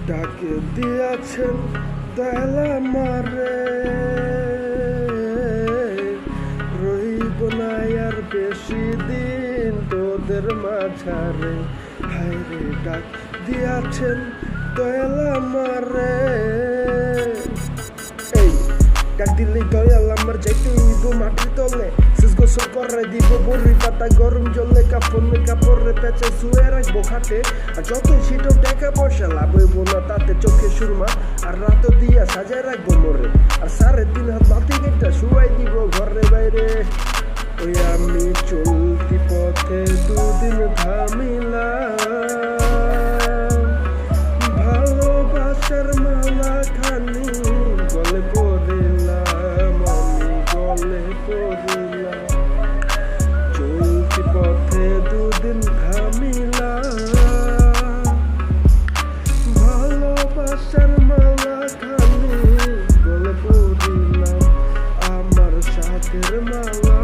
ডাকে দিয়াছেন দয়াল আমারে, রইব না আর বেশি দিন তোদের মাঝারে। হায়রে ডাক দিয়াছেন দয়াল আমারে, এই ডাক দিলেই দয়াল আমার যাইতে হইব মাটির তলে। শেষ গোসল করে দিব বড়ি পাতা গরম জলে, কাপড়ে পেঁচে শুয়ে রাখবো খাটে। আর যতই সেটাও টাকা পয়সা লাভ হইব না তাতে, চোখে সুরমা আর রাত দিয়া সাজায় রাখবো মোরে। আর 3.5 হাত মাটি কেটে শুয়াই দিব ঘরে বাইরে। ওই আমি চলতি পথে দুদিন থামিলাম, ভালোবাসার মালা খানি গলে পড়িলাম, আমি গলে পড়িলাম। চলতি পথে দুদিন থামিলাম, ভালোবাসার মালা খানি গলে পড়িলাম, আমার সাথের মালা।